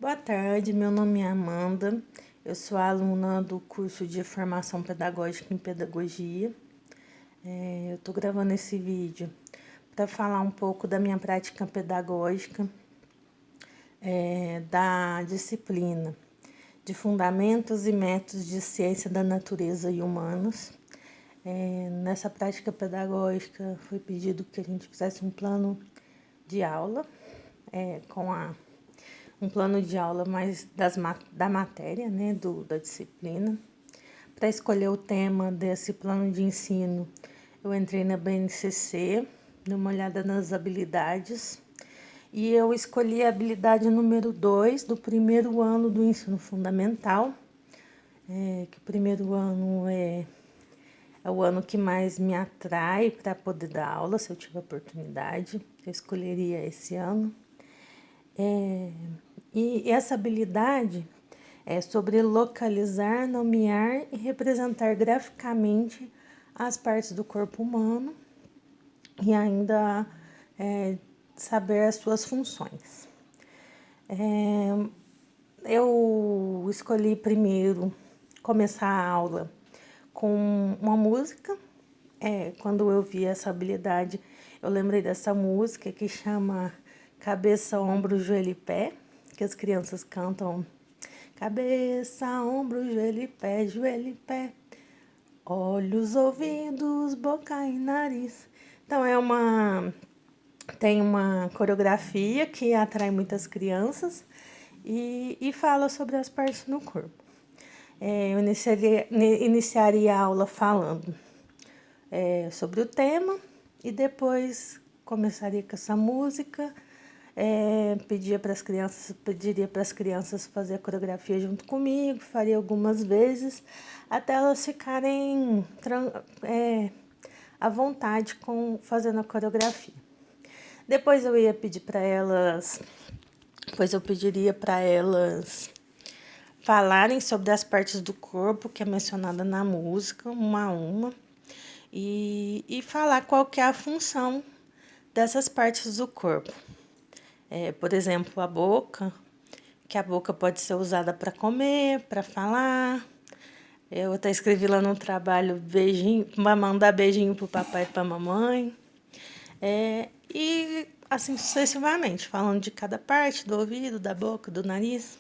Boa tarde, meu nome é Amanda, eu sou aluna do curso de Formação Pedagógica em Pedagogia. Eu estou gravando esse vídeo para falar um pouco da minha prática pedagógica, da disciplina de Fundamentos e Métodos de Ciência da Natureza e Humanos. Nessa prática pedagógica foi pedido que a gente fizesse um plano de aula, um plano de aula mais da matéria, né, da disciplina. Para escolher o tema desse plano de ensino, eu entrei na BNCC, dei uma olhada nas habilidades, e eu escolhi a habilidade número 2 do primeiro ano do ensino fundamental, que o primeiro ano é o ano que mais me atrai para poder dar aula, se eu tiver oportunidade, eu escolheria esse ano. E essa habilidade é sobre localizar, nomear e representar graficamente as partes do corpo humano e ainda saber as suas funções. Eu escolhi primeiro começar a aula com uma música. Quando eu vi essa habilidade, eu lembrei dessa música que chama Cabeça, Ombro, Joelho e Pé, que as crianças cantam cabeça, ombro, joelho e pé, olhos, ouvidos, boca e nariz. Então tem uma coreografia que atrai muitas crianças e fala sobre as partes do corpo. Eu iniciaria a aula falando sobre o tema e depois começaria com essa música. Pediria para as crianças fazer a coreografia junto comigo, faria algumas vezes, até elas ficarem à vontade fazendo a coreografia. Depois eu ia pedir para elas, depois eu pediria para elas falarem sobre as partes do corpo que é mencionada na música, uma a uma, e falar qual que é a função dessas partes do corpo. Por exemplo, a boca, que a boca pode ser usada para comer, para falar. Eu até escrevi lá no trabalho beijinho, para mandar beijinho pro papai e pra mamãe. E assim sucessivamente, falando de cada parte, do ouvido, da boca, do nariz.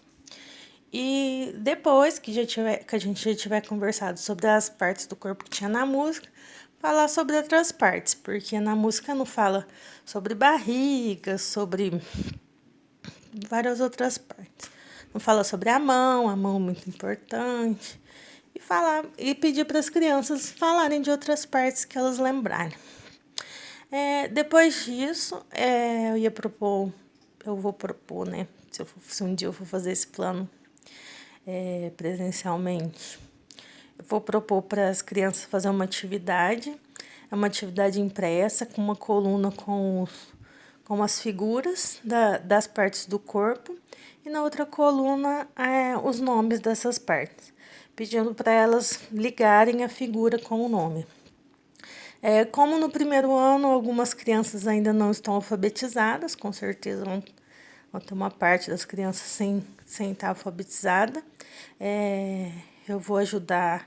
E depois que a gente já tiver conversado sobre as partes do corpo que tinha na música, falar sobre outras partes, porque na música não fala sobre barriga, sobre várias outras partes. Não fala sobre a mão é muito importante. E pedir para as crianças falarem de outras partes que elas lembrarem. Depois disso, eu vou propor, né? Se um dia eu for fazer esse plano presencialmente, eu vou propor para as crianças fazer uma atividade impressa com uma coluna com as figuras das partes do corpo e na outra coluna os nomes dessas partes, pedindo para elas ligarem a figura com o nome. Como no primeiro ano algumas crianças ainda não estão alfabetizadas, com certeza vão ter uma parte das crianças sem estar alfabetizada, eu vou ajudar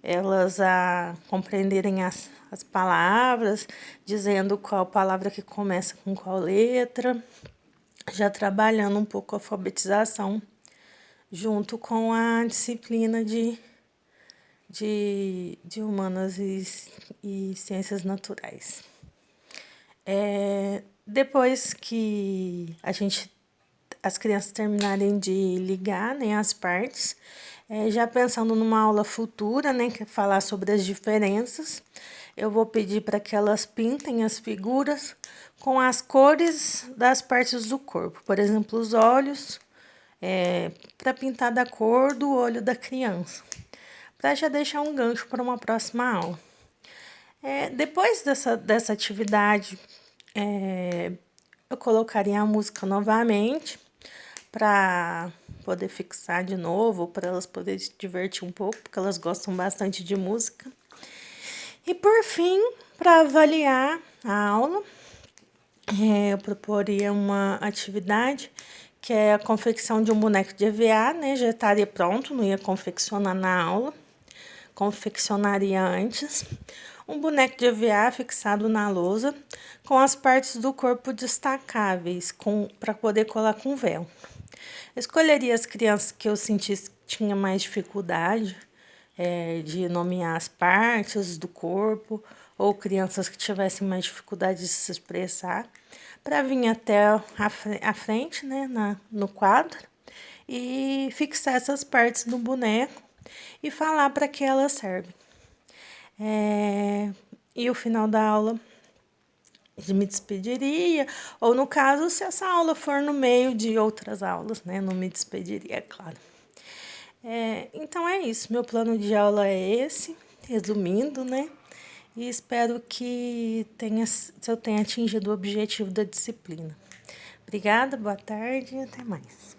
elas a compreenderem as palavras, dizendo qual palavra que começa com qual letra, já trabalhando um pouco a alfabetização, junto com a disciplina de humanas e ciências naturais. Depois que as crianças terminarem de ligar, né, as partes, já pensando numa aula futura, né, que é falar sobre as diferenças, eu vou pedir para que elas pintem as figuras com as cores das partes do corpo. Por exemplo, os olhos, para pintar da cor do olho da criança, para já deixar um gancho para uma próxima aula. Depois dessa atividade, eu colocaria a música novamente para poder fixar de novo, para elas poderem se divertir um pouco, porque elas gostam bastante de música. E por fim, para avaliar a aula, eu proporia uma atividade que é a confecção de um boneco de EVA, né? Já estaria pronto, não ia confeccionar na aula. Confeccionaria antes um boneco de EVA fixado na lousa com as partes do corpo destacáveis para poder colar com véu. Escolheria as crianças que eu sentisse que tinha mais dificuldade de nomear as partes do corpo ou crianças que tivessem mais dificuldade de se expressar para vir até a frente, né, no quadro e fixar essas partes no boneco e falar para que elas servem. E o final da aula me despediria, ou no caso, se essa aula for no meio de outras aulas, né? Não me despediria, é claro. Então é isso, meu plano de aula é esse, resumindo, né? E espero que eu tenha atingido o objetivo da disciplina. Obrigada, boa tarde e até mais.